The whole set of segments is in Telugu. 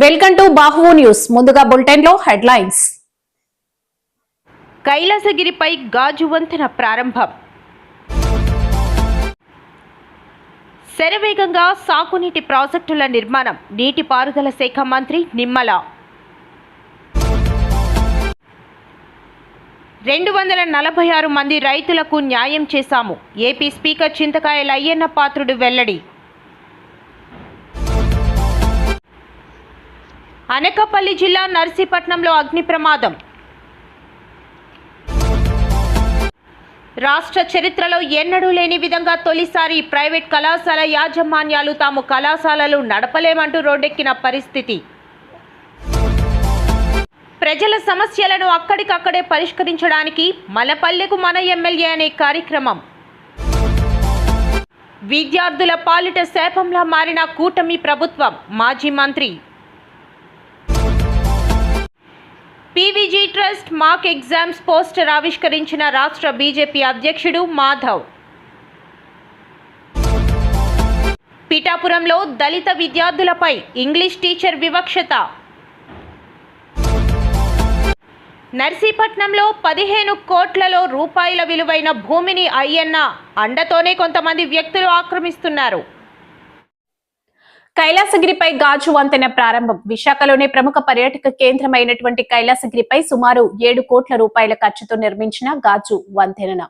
Welcome to Bahuvu news. ముందుగా బులెటిన్ లో హెడ్లైన్స్. కైలాసగిరిపై గాజు వంతెన ప్రారంభం. శరవేగంగా సాగునీటి ప్రాజెక్టుల నిర్మాణం. నీటిపారుదల శాఖ మంత్రి నిమ్మల. 246 మంది రైతులకు న్యాయం చేశాము. ఏపీ స్పీకర్ చింతకాయల అయ్యన్న పాత్రుడు వెల్లడి. అనకాపల్లి జిల్లా నర్సీపట్నంలో అగ్ని ప్రమాదం. రాష్ట్ర చరిత్రలో ఎన్నడూ లేని విధంగా తొలిసారి ప్రైవేట్ కళాశాల యాజమాన్యాలు తాము కళాశాలలు నడపలేమంటూ రోడ్డెక్కిన పరిస్థితి. ప్రజల సమస్యలను అక్కడికక్కడే పరిష్కరించడానికి మనపల్లెకు మన ఎమ్మెల్యే అనే కార్యక్రమం. విద్యార్థుల పాలిట శాపంలా మారిన కూటమి ప్రభుత్వం. మాజీ మంత్రి. PVG trust mock exams poster ఆవిష్కరించిన రాష్ట్ర బీజేపీ అధ్యక్షుడు మాధవ్. పిఠాపురంలో దళిత విద్యార్థులపై ఇంగ్లీష్ టీచర్ వివక్షత. నర్సీపట్నంలో 15 కోట్ల రూపాయల విలువైన భూమిని అయ్యన్న అండతోనే కొంతమంది వ్యక్తులు ఆక్రమిస్తున్నారు. కైలాసగిరిపై గాజు వంతెన ప్రారంభం. విశాఖలోని ప్రముఖ పర్యాటక కేంద్రమైనటువంటి కైలాసగిరిపై సుమారు 7 కోట్ల రూపాయల ఖర్చుతో నిర్మించిన గాజు వంతెన.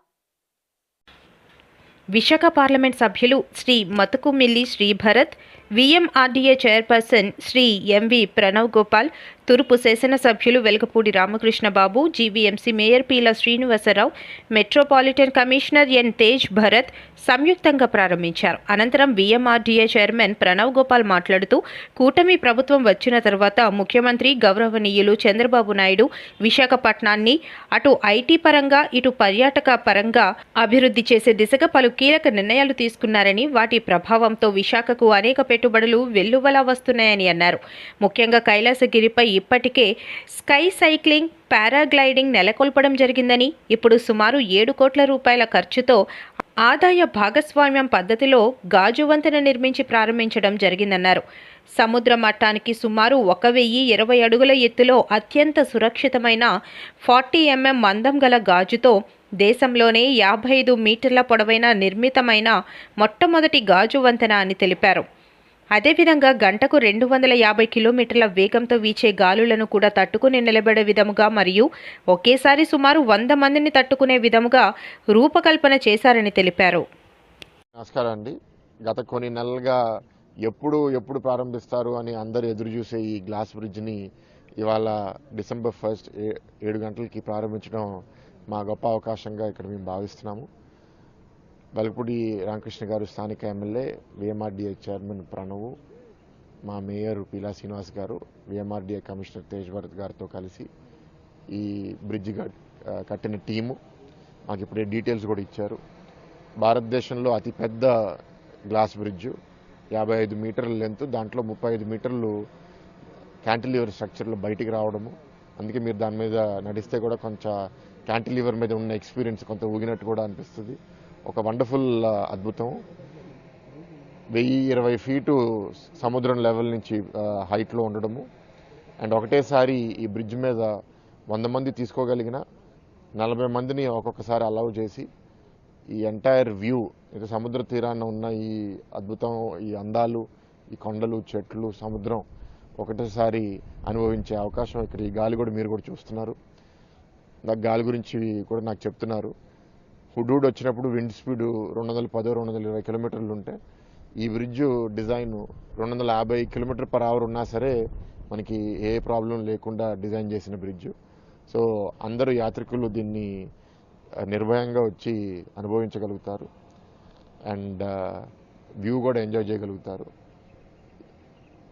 విశాఖ పార్లమెంట్ సభ్యులు Sri Mathukumilli Sribharat, VMRDA chairperson Sri MV Pranav Gopal, తూర్పు శాసనసభ్యులు Velagapudi Ramakrishnababu, GVMC mayor Peela Srinivasarao, metropolitan commissioner N Tej Bharat సంయుక్తంగా ప్రారంభించారు. అనంతరం వీఎంఆర్డీఏ చైర్మన్ ప్రణవ్ గోపాల్ మాట్లాడుతూ, కూటమి ప్రభుత్వం వచ్చిన తర్వాత ముఖ్యమంత్రి గౌరవనీయులు చంద్రబాబు నాయుడు విశాఖపట్నాన్ని అటు ఐటీ పరంగా ఇటు పర్యాటక పరంగా అభివృద్ధి చేసే దిశగా పలు కీలక నిర్ణయాలు తీసుకున్నారని, వాటి ప్రభావంతో విశాఖకు అనేక పెట్టుబడులు వెల్లువలా వస్తున్నాయని అన్నారు. ముఖ్యంగా కైలాసగిరిపై ఇప్పటికే స్కై సైక్లింగ్, పారాగ్లైడింగ్ నెలకొల్పడం జరిగిందని, ఇప్పుడు సుమారు 7 కోట్ల రూపాయల ఖర్చుతో ఆదాయ భాగస్వామ్యం పద్ధతిలో గాజు వంతెన నిర్మించి ప్రారంభించడం జరిగిందన్నారు. సముద్ర మట్టానికి సుమారు 1020 అడుగుల ఎత్తులో అత్యంత సురక్షితమైన 40 mm మందం గల గాజుతో దేశంలోనే 55 మీటర్ల పొడవైన నిర్మితమైన మొట్టమొదటి గాజు వంతెన అని తెలిపారు. అదేవిధంగా గంటకు 250 కిలోమీటర్ల వేగంతో వీచే గాలులను కూడా తట్టుకుని నిలబడే విధముగా మరియు ఒకేసారి సుమారు 100 మందిని తట్టుకునే విధముగా రూపకల్పన చేశారని తెలిపారు. నమస్కారం అండి. గత కొన్ని నెలలుగా ఎప్పుడు ప్రారంభిస్తారు అని అందరూ ఎదురు చూసే ఈ గ్లాస్ బ్రిడ్జ్ని ఇవాళ డిసెంబర్ 1 7 గంటలకి ప్రారంభించడం మా గొప్ప అవకాశంగా ఇక్కడ మేము భావిస్తున్నాము. వెలగపూడి రామకృష్ణ గారు స్థానిక ఎమ్మెల్యే, వీఎంఆర్డీఏ చైర్మన్ ప్రణవ్, మా మేయర్ పీలా శ్రీనివాస్ గారు, వీఎంఆర్డీఏ కమిషనర్ తేజ్ భరత్ గారితో కలిసి ఈ బ్రిడ్జ్ కట్టిన టీము మాకు ఇప్పుడే డీటెయిల్స్ కూడా ఇచ్చారు. భారతదేశంలో అతిపెద్ద గ్లాస్ బ్రిడ్జ్, 55 మీటర్ల లెంత్, దాంట్లో 35 మీటర్లు క్యాంటిలివర్ స్ట్రక్చర్లో బయటికి రావడము. అందుకే మీరు దాని మీద నడిస్తే కూడా కొంచెం క్యాంటిలివర్ మీద ఉన్న ఎక్స్పీరియన్స్ కొంత ఊగినట్టు కూడా అనిపిస్తుంది. ఒక వండర్ఫుల్ అద్భుతం. 1020 ఫీటు సముద్రం లెవెల్ నుంచి హైట్లో ఉండడము. అండ్ ఒకటేసారి ఈ బ్రిడ్జ్ మీద 100 మంది తీసుకోగలిగిన 40 మందిని ఒక్కొక్కసారి అలౌ చేసి ఈ ఎంటైర్ వ్యూ, ఇది సముద్ర తీరాన ఉన్న ఈ అద్భుతం, ఈ అందాలు, ఈ కొండలు, చెట్లు, సముద్రం ఒకటేసారి అనుభవించే అవకాశం ఇక్కడ ఈ గాలి కూడా మీరు కూడా చూస్తున్నారు. నాకు గాలి గురించి కూడా నాకు చెప్తున్నారు. హుడూడ్ వచ్చినప్పుడు విండ్ స్పీడ్ 210-220 కిలోమీటర్లు ఉంటే ఈ బ్రిడ్జ్ డిజైన్ 250 km/h ఉన్నా సరే మనకి ఏ ప్రాబ్లం లేకుండా డిజైన్ చేసిన బ్రిడ్జ్. సో అందరూ యాత్రికులు దీన్ని నిర్భయంగా వచ్చి అనుభవించగలుగుతారు అండ్ వ్యూ కూడా ఎంజాయ్ చేయగలుగుతారు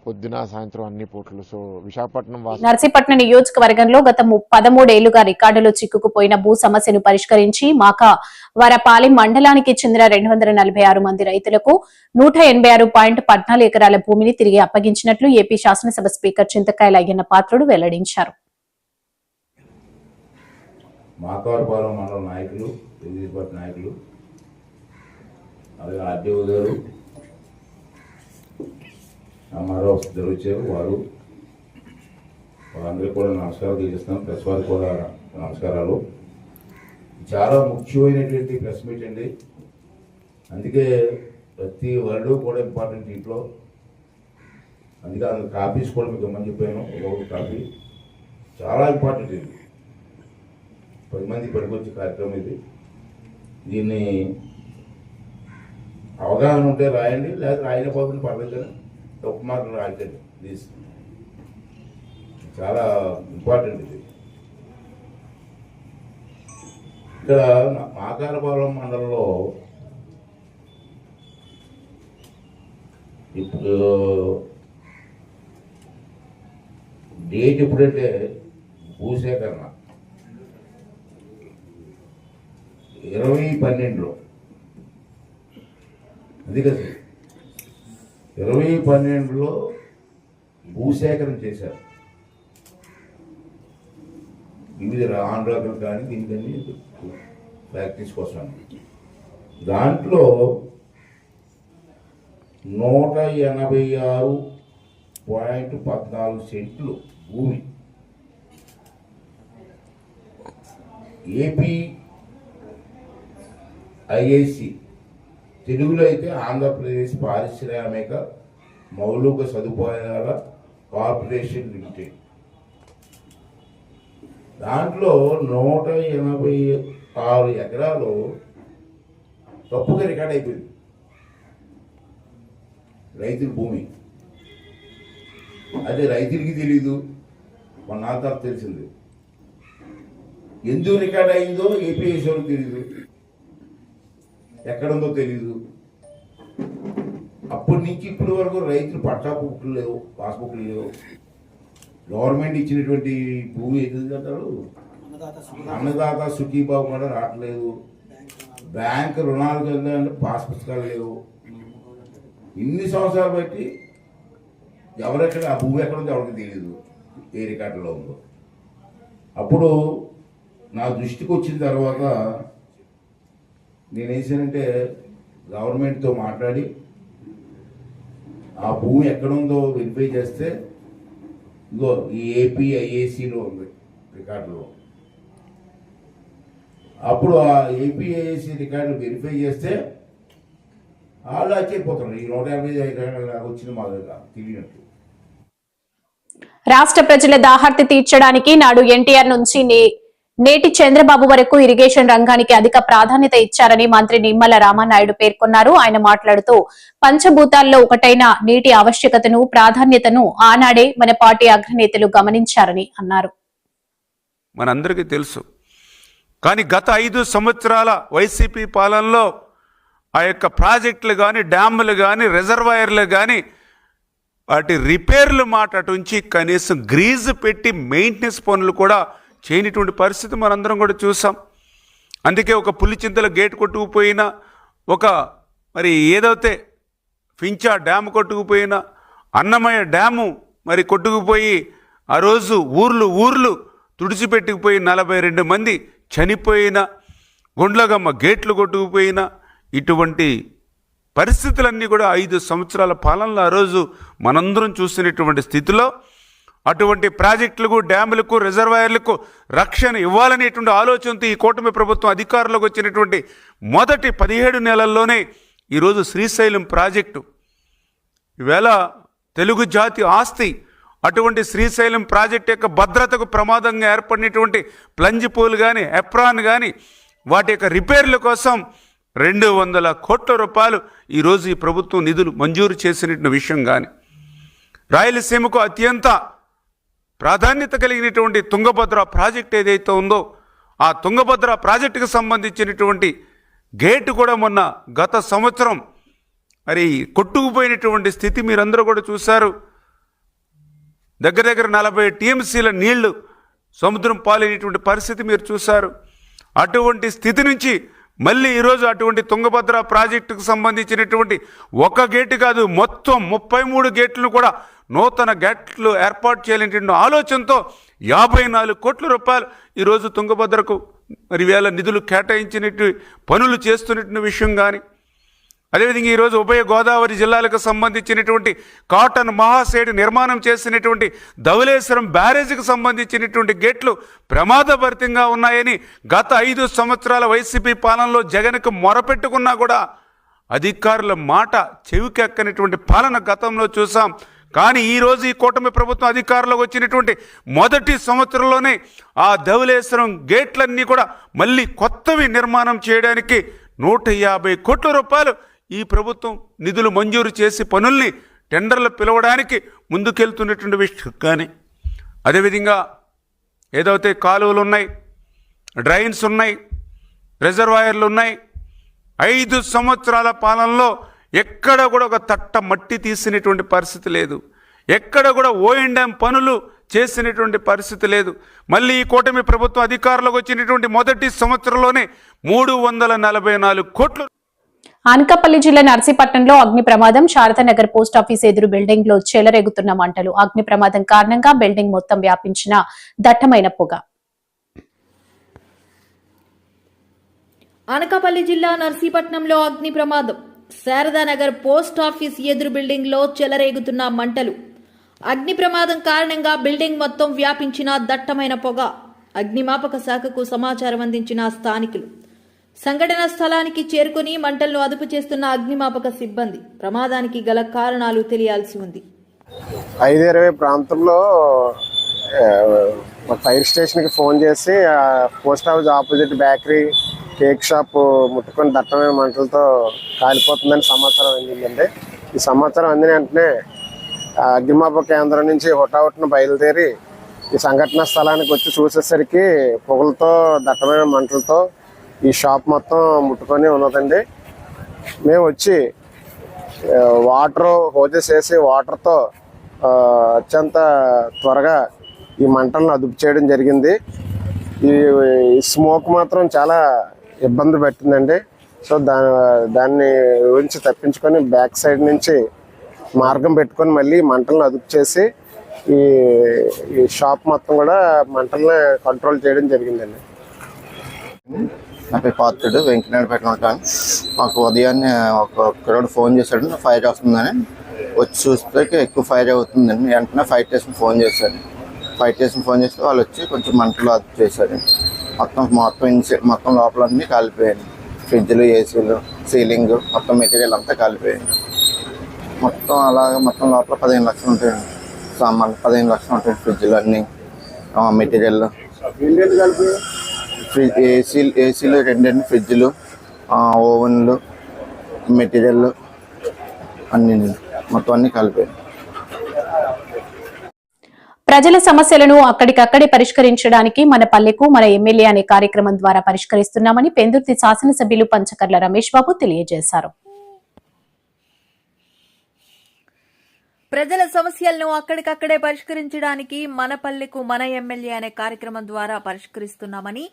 పొద్దున సాయంత్రం అన్ని పూటలు. సో విశాఖపట్నం నర్సీపట్నం నియోజకవర్గంలో గత 13 ఏళ్లుగా రికార్డులో చిక్కుకుపోయిన భూ సమస్యను పరిష్కరించి మాకవరపాలెం మండలానికి చెందిన 246 మంది రైతులకు 186.14 ఎకరాల భూమిని తిరిగి అప్పగించినట్లు ఏపీ శాసనసభ స్పీకర్ చింతకాయల అయ్యన్న పాత్రుడు వెల్లడించారు. మాకవరపాలెం మండల నాయకులు, తెలుగుదేశం నాయకులు, అలాగే ఆర్డీఓ గారు, మరో వచ్చారు, వారు వాళ్ళందరికీ కూడా నమస్కారాలు తెలియజేస్తున్నాను. ప్రెస్ వారికి కూడా నమస్కారాలు. చాలా ముఖ్యమైనటువంటి ప్రెస్ మీట్ అండి. అందుకే ప్రతి వర్డ్ కూడా ఇంపార్టెంట్ దీంట్లో. అందుకే అందులో కాపీస్ కూడా మీకు ఇవ్వమని చెప్పాను. ఒక్కొక్క కాపీ చాలా ఇంపార్టెంట్. ఇది 10 మంది పనికొచ్చే కార్యక్రమం ఇది. దీన్ని అవగాహన ఉంటే రాయండి, లేదా రాయకపోతే పర్లేదు, కానీ తప్పు మార్కులు రాయకండి ప్లీజ్. చాలా ఇంపార్టెంట్ ఇది. ఇక్కడ మాకారపాలెం మండలంలో ఇప్పుడు డేట్ ఎప్పుడంటే భూసేకరణ 2012లో, అది కదా 2012లో భూసేకరణ చేశారు. వివిధ ఆంధ్రాలు కానీ దీనికని ప్రాక్టీస్ కోసం. దాంట్లో 186.14 సెంట్లు భూమి ఏపీ ఐఐసి, తెలుగులో అయితే ఆంధ్రప్రదేశ్ పారిశ్రామిక మౌలిక సదుపాయాల కార్పొరేషన్ లిమిటెడ్, దాంట్లో 186 ఎకరాలు తప్పుగా రికార్డ్ అయిపోయింది. రైతుల భూమి అదే రైతులకి తెలీదు, కొన్నాళ్ళ తర్వాత తెలిసింది. ఎందుకు రికార్డ్ అయిందో ఏపీఎస్ వాళ్ళకి తెలీదు, ఎక్కడుందో తెలీదు. అప్పటి నుంచి ఇప్పటి వరకు రైతులు పట్టా బుక్లు లేవు, పాస్బుక్లు లేవు. గవర్నమెంట్ ఇచ్చినటువంటి భూమి ఏది అంటారు, అన్నదాత సుఖీబాబు కూడా రావట్లేదు. బ్యాంక్ రుణాలు కింద అంటే పాస్ పుస్తకాలు లేవు. ఇన్ని సంవత్సరాలు బట్టి ఎవరెక్కడ ఆ భూమి ఎక్కడ ఉందో ఎవరికి తెలియదు, ఏ రికార్డులో ఉందో. అప్పుడు నా దృష్టికి వచ్చిన తర్వాత నేనేం చేశానంటే గవర్నమెంట్తో మాట్లాడి ఆ భూమి ఎక్కడుందో వెరిఫై చేస్తే ఇగో ఈ ఏపీఐఏసీలో ఉంది రికార్డులో. అప్పుడు ఆ ఏపీఐఏసీ రికార్డు వెరిఫై చేస్తే వాళ్ళు ఆశ్చర్యపోతున్నారు, ఈ 150 వచ్చిన మా దగ్గర తెలియనట్టు. రాష్ట్ర ప్రజల దాహార్తి తీర్చడానికి నాడు ఎన్టీఆర్ నుంచి నేటి చంద్రబాబు వరకు ఇరిగేషన్ రంగానికి అధిక ప్రాధాన్యత ఇచ్చారని మంత్రి నిమ్మల రామానాయుడు పేర్కొన్నారు. ఆయన మాట్లాడుతూ పంచభూతాల్లో ఒకటైన నీటి ఆవశ్యకతను, ప్రాధాన్యతను ఆనాడే మన పార్టీ అగ్రనేతలు గమనించారని అన్నారు. మనందరికీ తెలుసు, కానీ గత 5 సంవత్సరాల వైసీపీ పాలనలో ఆ యొక్క ప్రాజెక్టులు కానీ, డ్యాములు కానీ, రిజర్వాయర్లు కానీ వాటి రిపేర్లు మాట అటుంచి కనీసం గ్రీజు పెట్టి మెయింటెనెన్స్ పనులు కూడా చేయనిటువంటి పరిస్థితి మనందరం కూడా చూసాం. అందుకే ఒక పులిచింతల గేట్ కొట్టుకుపోయినా, ఒక మరి ఏదైతే ఫించా డ్యాము కొట్టుకుపోయినా, అన్నమయ్య డ్యాము మరి కొట్టుకుపోయి ఆ రోజు ఊర్లు తుడిచిపెట్టుకుపోయి 42 మంది చనిపోయిన, గుండ్లగమ్మ గేట్లు కొట్టుకుపోయినా, ఇటువంటి పరిస్థితులన్నీ కూడా 5 సంవత్సరాల పాలనలో ఆ రోజు మనందరం చూసినటువంటి స్థితిలో అటువంటి ప్రాజెక్టులకు, డ్యాములకు, రిజర్వాయర్లకు రక్షణ ఇవ్వాలనేటువంటి ఆలోచనతో ఈ కూటమి ప్రభుత్వం అధికారంలోకి వచ్చినటువంటి మొదటి 17 నెలల్లోనే ఈరోజు శ్రీశైలం ప్రాజెక్టు ఈవేళ తెలుగు జాతి ఆస్తి. అటువంటి శ్రీశైలం ప్రాజెక్టు యొక్క భద్రతకు ప్రమాదంగా ఏర్పడినటువంటి ప్లంజ్ పూల్ కానీ, ఎప్రాన్ కానీ వాటి యొక్క రిపేర్ల కోసం 200 కోట్ల రూపాయలు ఈరోజు ఈ ప్రభుత్వం నిధులు మంజూరు చేసిన విషయం కానీ, రాయలసీమకు అత్యంత ప్రాధాన్యత కలిగినటువంటి తుంగభద్ర ప్రాజెక్ట్ ఏదైతే ఉందో ఆ తుంగభద్ర ప్రాజెక్టుకు సంబంధించినటువంటి గేటు కూడా మొన్న గత సంవత్సరం మరి కొట్టుకుపోయినటువంటి స్థితి మీరందరూ కూడా చూశారు. దగ్గర 40 టీఎంసీల నీళ్లు సముద్రం పాలైనటువంటి పరిస్థితి మీరు చూశారు. అటువంటి స్థితి నుంచి మళ్ళీ ఈరోజు అటువంటి తుంగభద్ర ప్రాజెక్టుకు సంబంధించినటువంటి ఒక గేటు కాదు, మొత్తం 33 గేట్లను కూడా నూతన గేట్లు ఏర్పాటు చేయాలనేటువంటి ఆలోచనతో 54 కోట్ల రూపాయలు ఈరోజు తుంగభద్రకు మరి వేల నిధులు కేటాయించినట్టు పనులు చేస్తున్నటువంటి విషయం కానీ, అదేవిధంగా ఈరోజు ఉభయ గోదావరి జిల్లాలకు సంబంధించినటువంటి కాటన్ మహాసేడు నిర్మాణం చేసినటువంటి ధవళేశ్వరం బ్యారేజీకి సంబంధించినటువంటి గేట్లు ప్రమాదభరితంగా ఉన్నాయని గత 5 సంవత్సరాల వైసీపీ పాలనలో జగన్కు మొరపెట్టుకున్నా కూడా అధికారుల మాట చెవికెక్కనటువంటి పాలన గతంలో చూసాం. కానీ ఈరోజు ఈ కూటమి ప్రభుత్వం అధికారంలోకి వచ్చినటువంటి మొదటి సంవత్సరంలోనే ఆ ధవళేశ్వరం గేట్లన్నీ కూడా మళ్ళీ కొత్తవి నిర్మాణం చేయడానికి 150 కోట్ల రూపాయలు ఈ ప్రభుత్వం నిధులు మంజూరు చేసి పనుల్ని టెండర్లు పిలవడానికి ముందుకెళ్తున్నటువంటి విషయం. కానీ అదేవిధంగా ఏదైతే కాలువలు ఉన్నాయి, డ్రైన్స్ ఉన్నాయి, రిజర్వాయర్లు ఉన్నాయి, 5 సంవత్సరాల పాలనలో ఎక్కడ కూడా ఒక తట్ట మట్టి తీసినటువంటి పరిస్థితి లేదు. ఎక్కడ కూడా O&M పనులు చేసినటువంటి పరిస్థితి లేదు. మళ్ళీ ఈ కూటమి ప్రభుత్వం అధికారంలోకి వచ్చినటువంటి మొదటి సంవత్సరంలోనే 344 కోట్లు. అనకాపల్లి జిల్లా నర్సీపట్నంలో అగ్ని ప్రమాదం. శారదానగర్ పోస్టాఫీస్ ఎదురు బిల్డింగ్ లో చెలరేగుతున్న మంటలు. అగ్ని ప్రమాదం కారణంగా బిల్డింగ్ మొత్తం వ్యాపించిన దట్టమైన పొగ. అనకాపల్లి జిల్లా నర్సీపట్నంలో అగ్ని ప్రమాదం. శారదానగర్ పోస్టాఫీస్ ఎదురు బిల్డింగ్ లో చెలరేగుతున్న మంటలు. అగ్ని ప్రమాదం కారణంగా బిల్డింగ్ మొత్తం వ్యాపించిన దట్టమైన పొగ. అగ్నిమాపక శాఖకు సమాచారం అందించిన స్థానికులు సంఘటన స్థలానికి చేరుకుని మంటలను అదుపు చేస్తున్న అగ్నిమాపక సిబ్బంది. ప్రమాదానికి గల కారణాలు తెలియాల్సి ఉంది. 5:20 ప్రాంతంలో ఫైర్ స్టేషన్కి ఫోన్ చేసి post office opposite bakery cake shop ముట్టుకొని దట్టమైన మంటలతో కాలిపోతుందని సమాచారం అందిందండి. ఈ సమాచారం అందిన వెంటనే అగ్నిమాపక కేంద్రం నుంచి హుటాహుటిన బయలుదేరి ఈ సంఘటన స్థలానికి వచ్చి చూసేసరికి పొగలతో దట్టమైన మంటలతో ఈ షాప్ మొత్తం ముట్టుకొని ఉన్నదండి. మేము వచ్చి వాటర్ హోజెస్ వేసి వాటర్తో అత్యంత త్వరగా ఈ మంటలను అదుపు చేయడం జరిగింది. ఈ స్మోక్ మాత్రం చాలా ఇబ్బంది పెట్టిందండి. సో దాన్ని గురించి తప్పించుకొని బ్యాక్ సైడ్ నుంచి మార్గం పెట్టుకొని మళ్ళీ మంటలను అదుపు చేసి ఈ షాప్ మొత్తం కూడా మంటలను కంట్రోల్ చేయడం జరిగిందండి. నా పేరు పాత్రుడు వెంకటనాయుడుపేట ఉంటాను. మాకు ఉదయాన్నే ఒక కుర్రాడు ఫోన్ చేశాడు, ఫైర్ వస్తుందని. వచ్చి చూస్తే ఎక్కువ ఫైర్ అవుతుందండి. వెంటనే ఫైర్ స్టేషన్ ఫోన్ చేశారు. ఫైర్ స్టేషన్ ఫోన్ చేస్తే వాళ్ళు వచ్చి కొంచెం మంటలు అదుపు చేశారు. మొత్తం లోపలన్నీ కాలిపోయాయి. ఫ్రిడ్జ్లు, ఏసీలు, సీలింగ్ మొత్తం మెటీరియల్ అంతా కాలిపోయాయి. మొత్తం అలాగే మొత్తం లోపల 15 లక్షలు ఉంటాయండి. సామాన్లు 15 లక్షలు ఉంటాయి. ఫ్రిడ్జ్లు అన్నీ మెటీరియల్, ఏసీలు 2 ఫ్రిడ్జ్లు, ఓవెన్లు, మెటీరియల్ అన్నీ మొత్తం అన్నీ కలిపాయి. ప్రజల సమస్యలను అక్కడికక్కడే పరిష్కరించడానికి మన పల్లెకు మన ఎమ్మెల్యే అనే కార్యక్రమం ద్వారా పరిష్కరిస్తున్నామని పెందుర్తి శాసనసభ్యులు పంచకర్ల రమేష్ బాబు తెలియజేశారు. ప్రజల సమస్యలను అక్కడికక్కడే పరిష్కరించడానికి మన పల్లెకు మన ఎమ్మెల్యే అనే కార్యక్రమం ద్వారా పరిష్కరిస్తున్నామని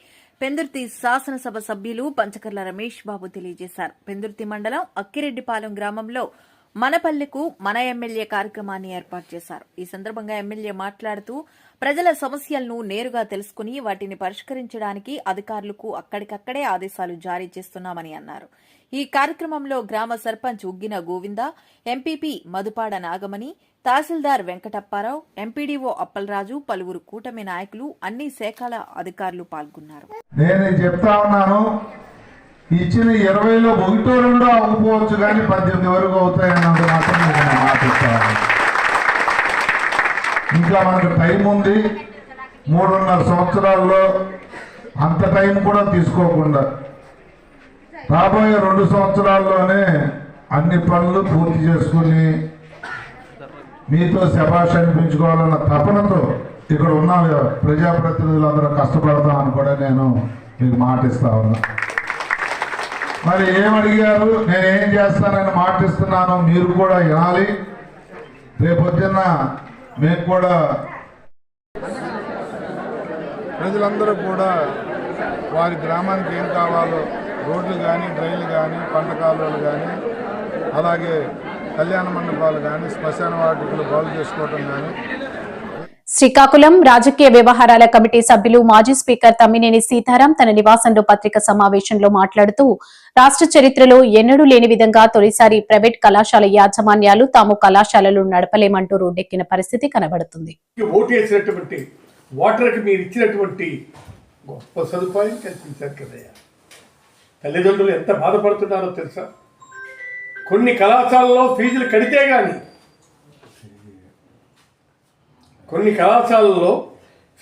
పెందుర్తి శాసనసభ సభ్యులు పంచకర్ల రమేష్ బాబు తెలియజేశారు. పెందుర్తి మండలం అక్కిరెడ్డిపాలెం గ్రామంలో మన పల్లెకు మన ఎమ్మెల్యే కార్యక్రమాన్ని ఏర్పాటు చేశారు. ఈ సందర్భంగా ఎమ్మెల్యే మాట్లాడుతూ ప్రజల సమస్యలను నేరుగా తెలుసుకుని వాటిని పరిష్కరించడానికి అధికారులకు అక్కడికక్కడే ఆదేశాలు జారీ చేస్తున్నామని అన్నారు. ఈ కార్యక్రమంలో గ్రామ సర్పంచ్ ఉగ్గిన గోవింద, ఎంపీపీ మధుపాడ నాగమణి, తహసీల్దార్ వెంకటప్పారావు, ఎంపీడీఓ అప్పలరాజు, పలువురు కూటమి నాయకులు, అన్ని శాఖల అధికారులు పాల్గొన్నారు. నేను చెప్తా ఉన్నాను, ఇచ్చిన 20లో 1-2 అవ్వకపోవచ్చు కానీ 18 వరకు అవుతాయన్నది మాత్రం నేను మాటిస్తాను. ఇంకా మనకు టైం ఉంది. 3.5 సంవత్సరాల్లో అంత టైం కూడా తీసుకోకుండా రాబోయే 2 సంవత్సరాల్లోనే అన్ని పనులు పూర్తి చేసుకుని మీతో శభాష్ అనిపించుకోవాలన్న తపనతో ఇక్కడ ఉన్న ప్రజాప్రతినిధులందరూ కష్టపడతామని కూడా నేను మీకు మాటిస్తా ఉన్నా. మరి ఏమడిగారు, నేనేం చేస్తానని మాటిస్తున్నాను, మీరు కూడా వినాలి. రేపొద్దున్న మేము కూడా ప్రజలందరూ కూడా వారి గ్రామానికి ఏం కావాలో రోడ్లు కానీ, డ్రైన్లు కానీ, పంట కాలువలు కానీ, అలాగే కళ్యాణ మండపాలు కానీ, శ్మశాన వాటికలు బాగు చేసుకోవటం కానీ. శ్రీకాకుళం రాజకీయ వ్యవహారాల కమిటీ సభ్యులు మాజీ స్పీకర్ తమ్మినేని సీతారాం తన నివాసంలో పత్రికా సమావేశంలో మాట్లాడుతూ రాష్ట్ర చరిత్రలో ఎన్నడూ లేని విధంగా తొలిసారి ప్రైవేట్ కళాశాల యాజమాన్యాలు తాము కళాశాలలు నడపలేమంటూ రోడ్డెక్కిన పరిస్థితి కనబడుతుంది. ఓటేసినటువంటి వాటర్కి మీరు ఇచ్చినటువంటి గొప్ప సదుపాయం కల్పించారు కదయ్యా. తల్లిదండ్రులు ఎంత బాధపడుతున్నారో తెలుసా? కొన్ని కళాశాలలో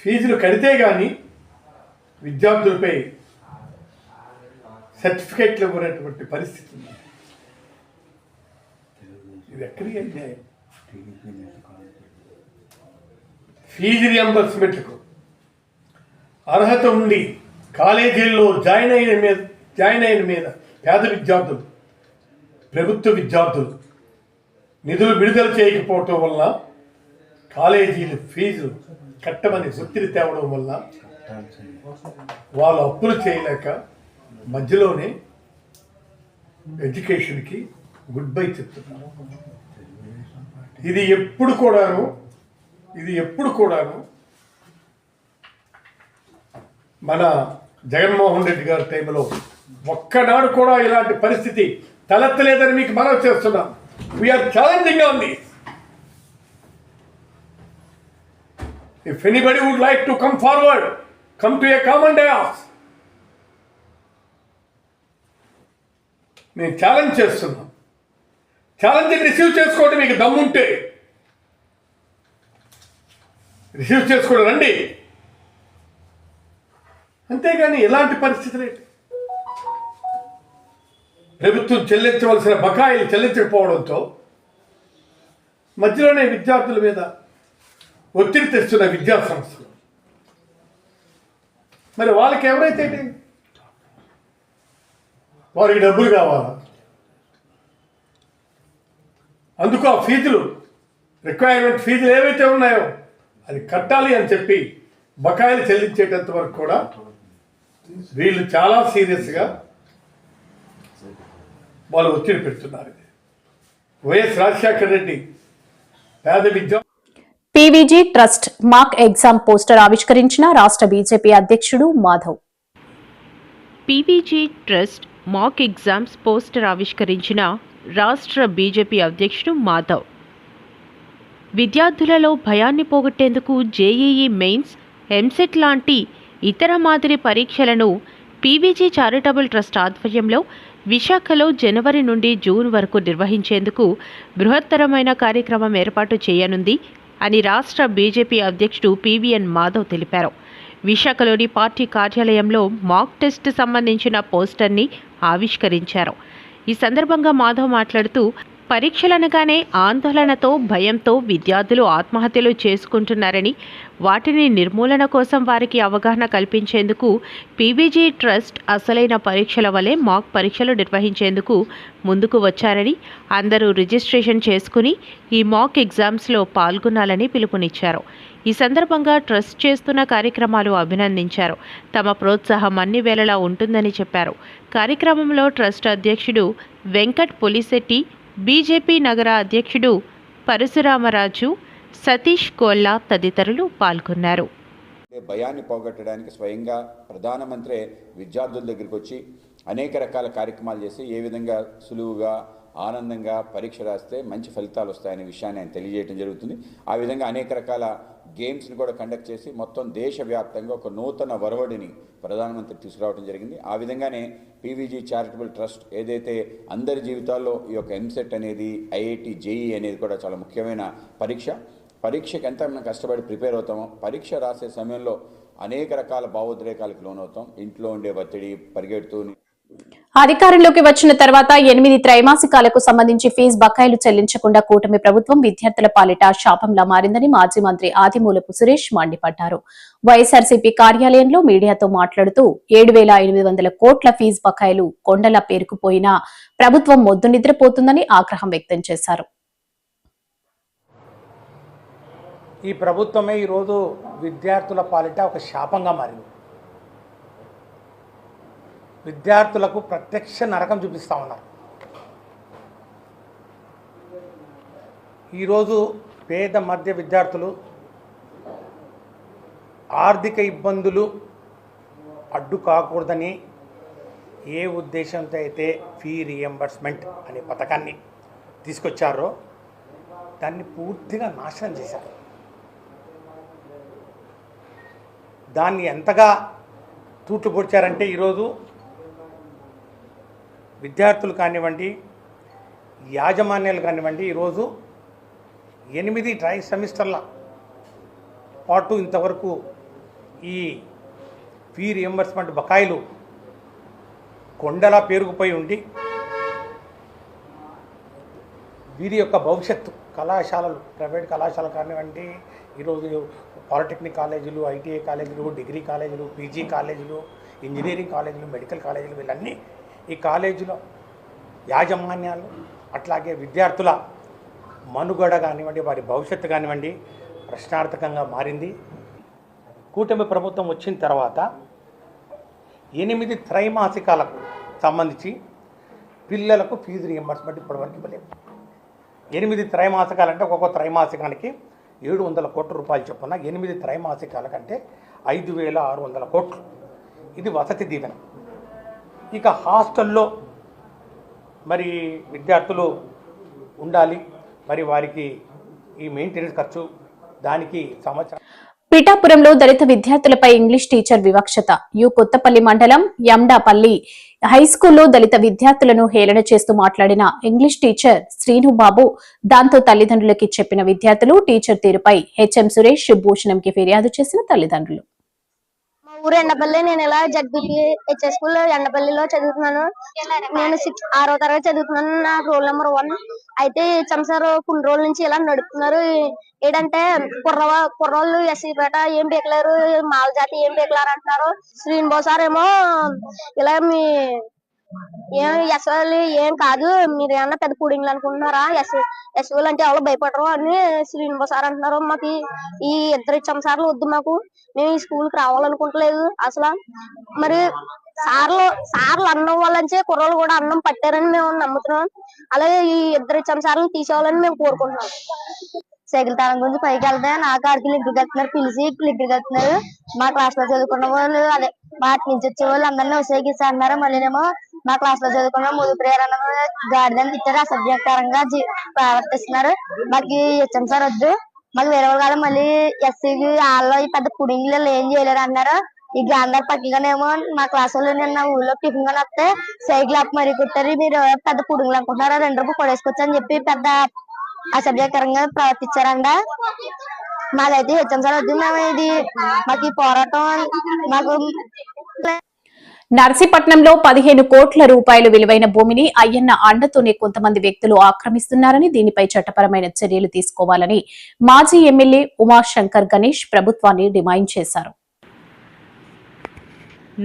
ఫీజులు కడితే కానీ విద్యార్థులపై సర్టిఫికేట్లు ఇవ్వనటువంటి పరిస్థితి ఉంది. ఇది ఎక్కడికి అన్యాయం? ఫీజు రియంబర్స్మెంట్కు అర్హత ఉండి కాలేజీల్లో జాయిన్ అయిన మీద పేద విద్యార్థులు, ప్రభుత్వ విద్యార్థులు నిధులు విడుదల చేయకపోవటం వల్ల కాలేజీలు ఫీజు కట్టమని ఒత్తిడి తేవడం వల్ల వాళ్ళు అప్పులు చేయలేక మధ్యలోనే ఎడ్యుకేషన్కి గుడ్ బై చెప్తున్నారు. ఇది ఎప్పుడు కూడాను మన జగన్మోహన్ రెడ్డి గారి టైంలో ఒక్కనాడు కూడా ఇలాంటి పరిస్థితి తలెత్తలేదని మీకు మనవి చేస్తున్నాం. We are challenging on this. If anybody would like to come forward, come to a common dais. నేను ఛాలెంజ్ చేస్తున్నాం. ఛాలెంజ్ రిసీవ్ చేసుకోవడం మీకు దమ్ముంటే రిసీవ్ చేసుకోవడం రండి. అంతేగాని ఎలాంటి పరిస్థితులు ప్రభుత్వం చెల్లించవలసిన బకాయిలు చెల్లించకపోవడంతో మధ్యలోనే విద్యార్థుల మీద ఒత్తిడి తెస్తున్న విద్యా సంస్థలు, మరి వాళ్ళకి ఎవరైతే వారికి డబ్బులు కావాలా? అందుకు ఆ ఫీజులు రిక్వైర్మెంట్ ఫీజులు ఏవైతే ఉన్నాయో అది కట్టాలి అని చెప్పి బకాయిలు చెల్లించేటంత వరకు కూడా వీళ్ళు చాలా సీరియస్గా వాళ్ళు ఒత్తిడి పెడుతున్నారు. వైఎస్ రాజశేఖర రెడ్డి పేద విద్య PVG trust mock exam poster ఆవిష్కరించిన రాష్ట్ర బీజేపీ అధ్యక్షుడు Madhav. PVG trust mock exams poster ఆవిష్కరించిన రాష్ట్ర బీజేపీ అధ్యక్షుడు మాధవ్. విద్యార్థులలో భయాన్ని పోగొట్టేందుకు జేఈఈ మెయిన్స్, ఎంసెట్ లాంటి ఇతర మాదిరి పరీక్షలను పీవీజీ చారిటబుల్ ట్రస్ట్ ఆధ్వర్యంలో విశాఖలో జనవరి నుండి జూన్ వరకు నిర్వహించేందుకు బృహత్తరమైన కార్యక్రమం ఏర్పాటు చేయనుంది అని రాష్ట్ర బీజేపీ అధ్యక్షుడు పీవీఎన్ మాధవ్ తెలిపారు. విశాఖలోని పార్టీ కార్యాలయంలో మాక్ టెస్ట్ సంబంధించిన పోస్టర్ని ఆవిష్కరించారు. ఈ సందర్భంగా మాధవ్ మాట్లాడుతూ పరీక్షలనగానే ఆందోళనతో, భయంతో విద్యార్థులు ఆత్మహత్యలు చేసుకుంటున్నారని, వాటిని నిర్మూలన కోసం వారికి అవగాహన కల్పించేందుకు పీవీజీ ట్రస్ట్ అసలైన పరీక్షల వలె మాక్ పరీక్షలు నిర్వహించేందుకు ముందుకు వచ్చారని, అందరూ రిజిస్ట్రేషన్ చేసుకుని ఈ మాక్ ఎగ్జామ్స్లో పాల్గొనాలని పిలుపునిచ్చారు. ఈ సందర్భంగా ట్రస్ట్ చేస్తున్న కార్యక్రమాలు అభినందించారు. తమ ప్రోత్సాహం అన్ని వేళలా ఉంటుందని చెప్పారు. కార్యక్రమంలో ట్రస్ట్ అధ్యక్షుడు వెంకట్ పులిశెట్టి, బీజేపీ నగర అధ్యక్షుడు పరశురామరాజు, సతీష్ కోల్లా తదితరులు పాల్గొన్నారు. భయాన్ని పోగొట్టడానికి స్వయంగా ప్రధానమంత్రి విద్యార్థుల దగ్గరికి వచ్చి అనేక రకాల కార్యక్రమాలు చేసి ఏ విధంగా సులువుగా ఆనందంగా పరీక్ష రాస్తే మంచి ఫలితాలు వస్తాయనే విషయాన్ని ఆయన తెలియజేయడం జరుగుతుంది. ఆ విధంగా అనేక రకాల గేమ్స్ని కూడా కండక్ట్ చేసి మొత్తం దేశవ్యాప్తంగా ఒక నూతన వరవడిని ప్రధానమంత్రి తీసుకురావడం జరిగింది. ఆ విధంగానే పీవీజీ చారిటబుల్ ట్రస్ట్ ఏదైతే అందరి జీవితాల్లో ఈ యొక్క ఎంసెట్ అనేది, ఐఐటి, జేఈ అనేది కూడా చాలా ముఖ్యమైన పరీక్షకి ఎంత మనం కష్టపడి ప్రిపేర్ అవుతామో, పరీక్ష రాసే సమయంలో అనేక రకాల భావోద్రేకాలకు లోనవుతాం. ఇంట్లో ఉండే ఒత్తిడి, పరిగెడుతూ అధికారంలోకి వచ్చిన తర్వాత 8 త్రైమాసికాలకు సంబంధించి ఫీజు బకాయిలు చెల్లించకుండా కూటమి ప్రభుత్వం విద్యార్థుల పాలిట శాపంలా మారిందని మాజీ మంత్రి ఆదిమూలపు సురేష్ మండిపడ్డారు. వైఎస్ఆర్సీపీ కార్యాలయంలో మీడియాతో మాట్లాడుతూ 7,800 కోట్ల ఫీజు బకాయిలు కొండలా పేరుకుపోయినా ప్రభుత్వం మొద్దు నిద్రపోతుందని ఆగ్రహం వ్యక్తం చేశారు. ఈ ప్రభుత్వమే ఈరోజు విద్యార్థుల పాలిట ఒక శాపంగా మారింది. విద్యార్థులకు ప్రత్యక్ష నరకం చూపిస్తూ ఉన్నారు. ఈరోజు పేద మధ్య విద్యార్థులు ఆర్థిక ఇబ్బందులు అడ్డు కాకూడదని ఏ ఉద్దేశంతో అయితే ఫీ రియంబర్స్మెంట్ అనే పథకాన్ని తీసుకొచ్చారో దాన్ని పూర్తిగా నాశనం చేశారు. దాన్ని ఎంతగా తూట్లు పొడిచారంటే ఈరోజు విద్యార్థులు కానివ్వండి, యాజమాన్యాలు కానివ్వండి, ఈరోజు 8 ట్రై సెమిస్టర్ల పాటు ఇంతవరకు ఈ ఫీ రియంబర్స్మెంట్ బకాయిలు కొండలా పేరుకుపోయి ఉండి వీరి యొక్క భవిష్యత్తు కళాశాలలు, ప్రైవేట్ కళాశాలలు కానివ్వండి, ఈరోజు పాలిటెక్నిక్ కాలేజీలు, ఐటీఐ కాలేజీలు, డిగ్రీ కాలేజీలు, పీజీ కాలేజీలు, ఇంజనీరింగ్ కాలేజీలు, మెడికల్ కాలేజీలు, వీళ్ళన్నీ ఈ కాలేజీలో యాజమాన్యాలు అట్లాగే విద్యార్థుల మనుగడ కానివ్వండి, వారి భవిష్యత్తు కానివ్వండి ప్రశ్నార్థకంగా మారింది. కూటమి ప్రభుత్వం వచ్చిన తర్వాత 8 త్రైమాసికాలకు సంబంధించి పిల్లలకు ఫీజు రియంబర్స్మెంట్ ఇప్పటివరకు ఇవ్వలేదు. 8 త్రైమాసికాలంటే ఒక్కొక్క త్రైమాసికానికి 700 కోట్ల రూపాయలు చొప్పున 8 త్రైమాసికాల కంటే 5,600 కోట్లు. ఇది వసతి దీవెన. ఇక హాస్టల్లో మరి విద్యార్థులు ఉండాలి, మరి వారికి ఈ మెయింటెనెన్స్ ఖర్చు దానికి సంవత్సరం. పిఠాపురంలో దళిత విద్యార్థులపై ఇంగ్లీష్ టీచర్ వివక్షత. కొత్తపల్లి మండలం యమ్డాపల్లి హైస్కూల్లో దళిత విద్యార్థులను హేళన చేస్తూ మాట్లాడిన ఇంగ్లీష్ టీచర్ శ్రీనుబాబు. దాంతో తల్లిదండ్రులకి చెప్పిన విద్యార్థులు టీచర్ తీరుపై హెచ్ఎం సురేష్ భూషణంకి ఫిర్యాదు చేసిన తల్లిదండ్రులు. మా ఊరు ఎండపల్లి. నేను ఇలా జడ్బీపీ హెచ్ఎస్ స్కూల్ ఎండపల్లిలో చదువుతున్నాను. నేను 6వ తరగతి చదువుతున్నాను. నా రోల్ నెంబర్ 1. అయితే హెచ్ఎం సార్ కొన్ని రోజుల నుంచి ఇలా నడుపుతున్నారు. ఏంటంటే కుర్రోళ్ళు ఎస్సీ పేట ఏం బీకలేరు, మాల జాతి ఏం బీకలేరు అంటున్నారు. శ్రీనిబాబు సార్ ఏమో ఇలా మీ ఏం ఎస్ఓలు ఏం కాదు, మీరు ఏమన్నా పెద్ద పుడింగ్లు అనుకుంటున్నారా, ఎస్ఓలు అంటే ఎవరు భయపడరు అని శ్రీనిబాబు సార్ అంటున్నారు. మాకు ఈ 2 హెచ్ఎం సార్లు వద్దు, మాకు మేము ఈ స్కూల్ కి రావాలనుకుంటలేదు అసలు. మరి సార్లు అన్నం వాళ్ళంచే కుర్రోళ్ళు కూడా అన్నం పట్టారని మేము నమ్ముతున్నాం. అలాగే ఈ 2 హెచ్ఎం సార్లు తీసేవాలని మేము కోరుకుంటున్నాం. సైకిల్ తాళం గురించి పైకి వెళ్తే నా కాడికి లింక్ కడుతున్నారు, పిలిచి లింక్ కడుతున్నారు. మా క్లాస్ లో చదువుకున్న వాళ్ళు, అదే వాటి నుంచి వచ్చే వాళ్ళు అందరినీ ఉసేగిస్తా అన్నారు. మళ్ళీనేమో మా క్లాస్ లో చదువుకున్న ముదు ప్రేయర్ అన్న గాడిదని తిట్టారు, అసభ్యకరంగా ప్రవర్తిస్తున్నారు. మాకు హెచ్ఎం సార్ వద్దు, మాకు వేరే వాళ్ళు కాదు. మళ్ళీ ఎస్సీకి వాళ్ళు ఈ పెద్ద పుడింగ్లు ఏం చేయలేరు అన్నారు. ఈ గాంధార్ పక్కగానేమో మా క్లాస్ వాళ్ళు నిన్న ఊళ్ళో టిఫిన్ గా వస్తే సైకిల్ ఆపి మరీ కుట్టారు. మీరు పెద్ద పుడింగ్లు అనుకుంటున్నారు, 2 రూపాయలు కొడేసుకోవచ్చు అని చెప్పి పెద్ద అసభ్యకరంగా ప్రవర్తించారంట. మాకైతే హెచ్ఎం సార్ వద్దు, మేము ఇది మాకు ఈ పోరాటం మాకు. నర్సీపట్నంలో 15 కోట్ల రూపాయలు విలువైన భూమిని అయ్యన్న అండతోనే కొంతమంది వ్యక్తులు ఆక్రమిస్తున్నారని, దీనిపై చట్టపరమైన చర్యలు తీసుకోవాలని మాజీ ఎమ్మెల్యే ఉమాశంకర్ గణేష్ ప్రభుత్వాన్ని డిమాండ్ చేశారు.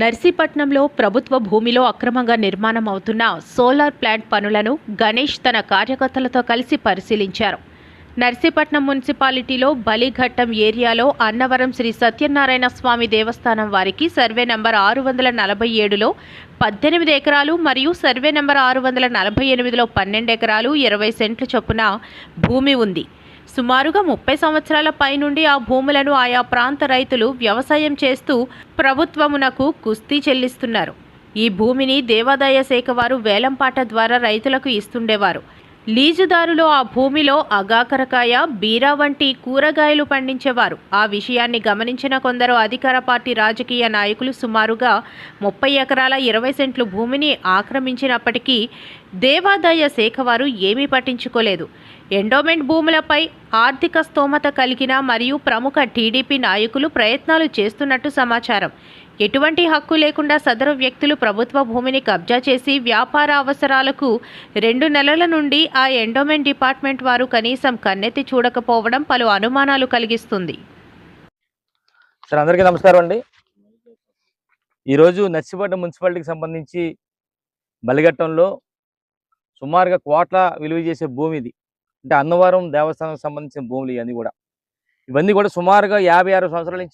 నర్సీపట్నంలో ప్రభుత్వ భూమిలో అక్రమంగా నిర్మాణం అవుతున్న సోలార్ ప్లాంట్ పనులను గణేష్ తన కార్యకర్తలతో కలిసి పరిశీలించారు. నర్సీపట్నం మున్సిపాలిటీలో బలిఘట్టం ఏరియాలో అన్నవరం శ్రీ సత్యనారాయణ స్వామి దేవస్థానం వారికి సర్వే నంబర్ 647లో 18 ఎకరాలు మరియు సర్వే నంబర్ 648లో 12 ఎకరాలు 20 సెంట్లు చొప్పున భూమి ఉంది. సుమారుగా 30 సంవత్సరాల పైనుండి ఆ భూములను ఆయా ప్రాంత రైతులు వ్యవసాయం చేస్తూ ప్రభుత్వమునకు కుస్తీ చెల్లిస్తున్నారు. ఈ భూమిని దేవాదాయ శాఖ వారు వేలంపాట ద్వారా రైతులకు ఇస్తుండేవారు. లీజుదారులు ఆ భూమిలో అగాకరకాయ, బీరా వంటి కూరగాయలు పండించేవారు. ఆ విషయాన్ని గమనించిన కొందరు అధికార పార్టీ రాజకీయ నాయకులు సుమారుగా 30 ఎకరాల 20 సెంట్లు భూమిని ఆక్రమించినప్పటికీ దేవాదాయ శాఖ వారు ఏమీ పట్టించుకోలేదు. ఎండోమెంట్ భూములపై ఆర్థిక స్తోమత కలిగిన మరియు ప్రముఖ టీడీపీ నాయకులు ప్రయత్నాలు చేస్తున్నట్టు సమాచారం. ఎటువంటి హక్కు లేకుండా సదరు వ్యక్తులు ప్రభుత్వ భూమిని కబ్జా చేసి వ్యాపార అవసరాలకు 2 నెలల నుండి ఆ ఎండోమెంట్ డిపార్ట్మెంట్ వారు కనీసం కన్నెత్తి చూడకపోవడం పలు అనుమానాలు కలిగిస్తుంది. సార్ అందరికీ నమస్కారం అండి. ఈరోజు నర్సీపట్నం మున్సిపాలిటీకి సంబంధించి బలిఘట్టంలో సుమారుగా కోట్ల విలువ చేసే భూమి ఇది. అంటే అన్నవరం దేవస్థానానికి సంబంధించిన భూములు ఇవన్నీ కూడా సుమారుగా 56 సంవత్సరాల నుంచి